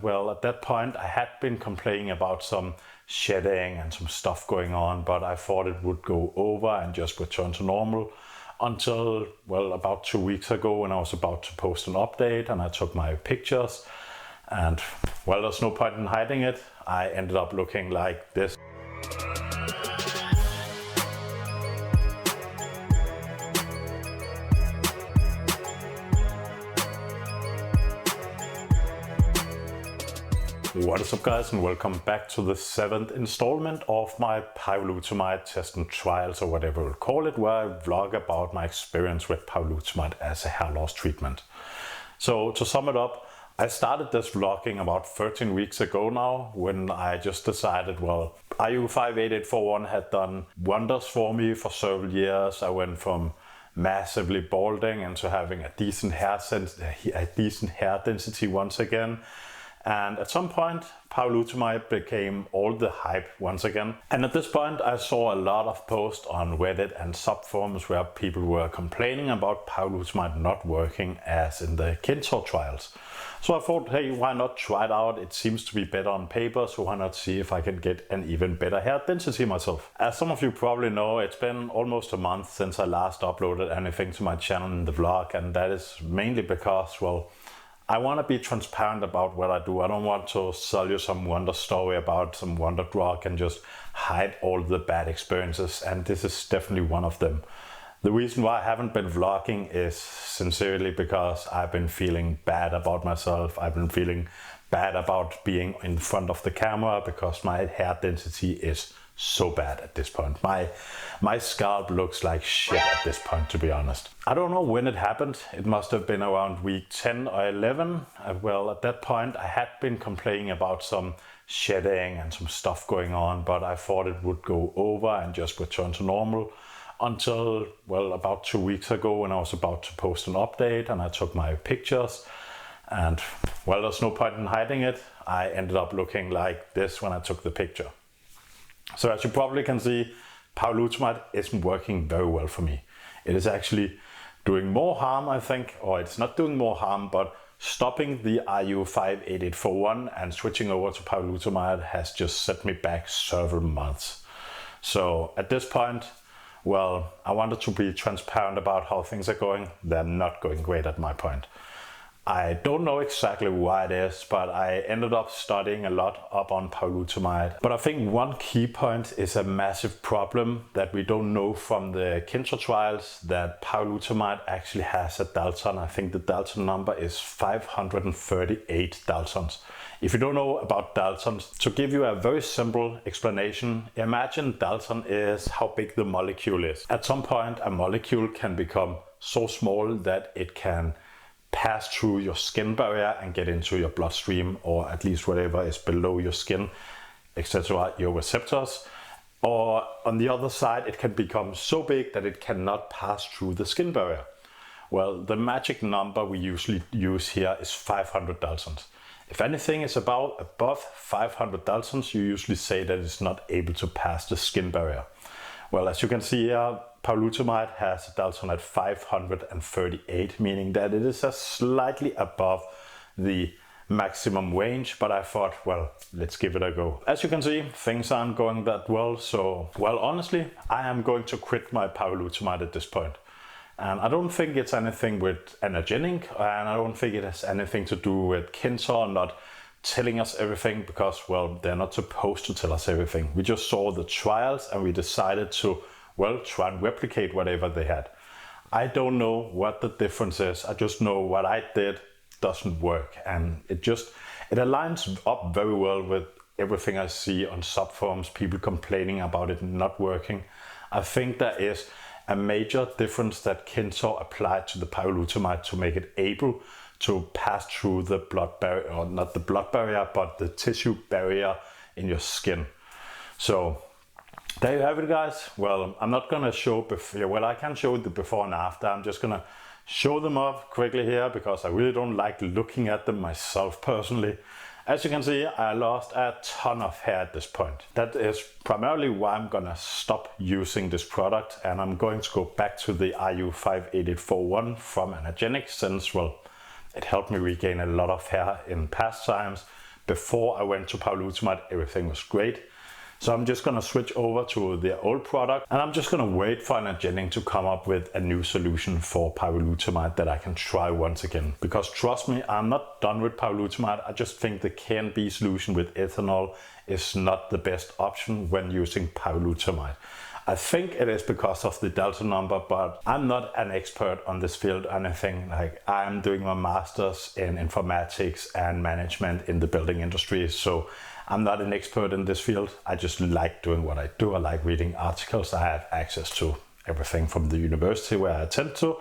Well, at that point I had been complaining about some shedding and some stuff going on, but I thought it would go over and just return to normal until, well, about 2 weeks ago when I was about to post an update and I took my pictures and, well, there's no point in hiding it. I ended up looking like this. What is up, guys, and welcome back to the 7th installment of my Pyrilutamide test and trials, or whatever we'll call it, where I vlog about my experience with Pyrilutamide as a hair loss treatment. So to sum it up, I started this vlogging about 13 weeks ago now, when I just decided, well, IU58841 had done wonders for me for several years. I went from massively balding into having a decent hair density once again. And at some point, Pyrilutamide became all the hype once again. And at this point, I saw a lot of posts on Reddit and subforums where people were complaining about Pyrilutamide not working as in the Ketoconazole trials. So I thought, hey, why not try it out? It seems to be better on paper, so why not see if I can get an even better hair density myself? As some of you probably know, it's been almost a month since I last uploaded anything to my channel in the vlog, and that is mainly because, well, I want to be transparent about what I do. I don't want to sell you some wonder story about some wonder drug and just hide all the bad experiences, and this is definitely one of them. The reason why I haven't been vlogging is sincerely because I've been feeling bad about myself. I've been feeling bad about being in front of the camera because my hair density is so bad at this point. My scalp looks like shit at this point, to be honest. I don't know when it happened. It must have been around week 10 or 11. Well, at that point I had been complaining about some shedding and some stuff going on, but I thought it would go over and just return to normal until, well, about 2 weeks ago when I was about to post an update and I took my pictures. And, well, there's no point in hiding it. I ended up looking like this when I took the picture. So as you probably can see, Pyrilutamide isn't working very well for me. It is actually doing more harm, I think, or it's not doing more harm, but stopping the IU58841 and switching over to Pyrilutamide has just set me back several months. So at this point, well, I wanted to be transparent about how things are going. They're not going great at my point. I don't know exactly why it is, but I ended up studying a lot up on Pyrilutamide. But I think one key point is a massive problem that we don't know from the Ketoconazole trials, that Pyrilutamide actually has a Dalton. I think the Dalton number is 538 Daltons. If you don't know about Daltons, to give you a very simple explanation, imagine Dalton is how big the molecule is. At some point, a molecule can become so small that it can pass through your skin barrier and get into your bloodstream, or at least whatever is below your skin, etc., your receptors. Or on the other side, it can become so big that it cannot pass through the skin barrier. Well, the magic number we usually use here is 500 Daltons. If anything is above 500 Daltons, you usually say that it's not able to pass the skin barrier. Well, as you can see here, Pyrilutamide has a Dalton at 538, meaning that it is slightly above the maximum range, but I thought, well, let's give it a go. As you can see, things aren't going that well, so, well, honestly, I am going to quit my Pyrilutamide at this point. And I don't think it's anything with Androgenetic, and I don't think it has anything to do with Ketoconazole not telling us everything, because, well, they're not supposed to tell us everything. We just saw the trials and we decided to, well, try and replicate whatever they had. I don't know what the difference is. I just know what I did doesn't work, and it aligns up very well with everything I see on subforums, people complaining about it not working. I think there is a major difference that Ketoconazole applied to the Pyrilutamide to make it able to pass through the blood barrier, or not the blood barrier, but the tissue barrier in your skin. So there you have it, guys. Well, I'm not gonna show before, well, I can show the before and after. I'm just gonna show them up quickly here because I really don't like looking at them myself personally. As you can see, I lost a ton of hair at this point. That is primarily why I'm gonna stop using this product, and I'm going to go back to the IU58841 from Androgenetic, since, well, it helped me regain a lot of hair in past times. before I went to Pyrilutamide, everything was great. So I'm just gonna switch over to the old product, and I'm just gonna wait for Androgenetic to come up with a new solution for Pyrilutamide that I can try once again. Because trust me, I'm not done with Pyrilutamide. I just think the KNB solution with ethanol is not the best option when using Pyrilutamide. I think it is because of the delta number, but I'm not an expert on this field or anything. Like, I'm doing my master's in informatics and management in the building industry, so I'm not an expert in this field. I just like doing what I do. I like reading articles. I have access to everything from the university where I attend to,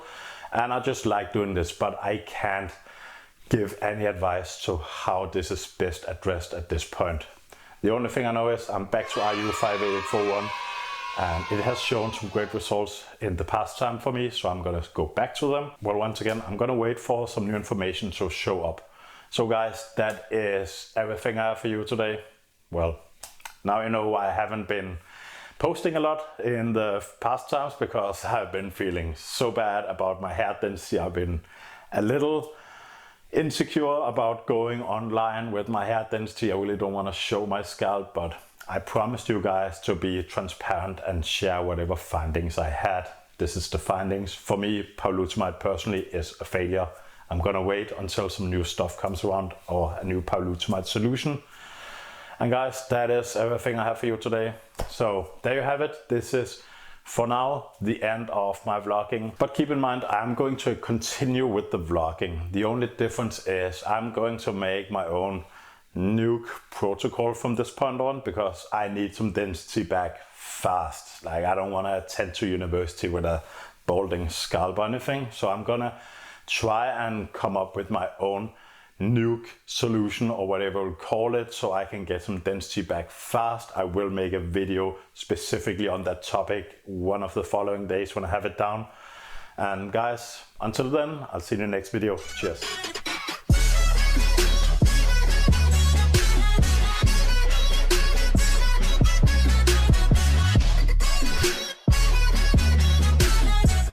and I just like doing this, but I can't give any advice to how this is best addressed at this point. The only thing I know is I'm back to RU 58841, and it has shown some great results in the past time for me, so I'm gonna go back to them. But once again, I'm gonna wait for some new information to show up. So guys, that is everything I have for you today. Well, now you know I haven't been posting a lot in the past times because I've been feeling so bad about my hair density. I've been a little insecure about going online with my hair density. I really don't want to show my scalp, but I promised you guys to be transparent and share whatever findings I had. This is the findings. For me, Pyrilutamide personally is a failure. I'm gonna wait until some new stuff comes around or a new Pyrilutamide solution. And guys, that is everything I have for you today. So there you have it. This is, for now, the end of my vlogging. But keep in mind, I'm going to continue with the vlogging. The only difference is I'm going to make my own nuke protocol from this point on, because I need some density back fast. Like, I don't want to attend to university with a balding scalp or anything. So I'm gonna try and come up with my own nuke solution or whatever we'll call it, so I can get some density back fast. I will make a video specifically on that topic one of the following days when I have it down. And guys, until then, I'll see you in the next video. Cheers.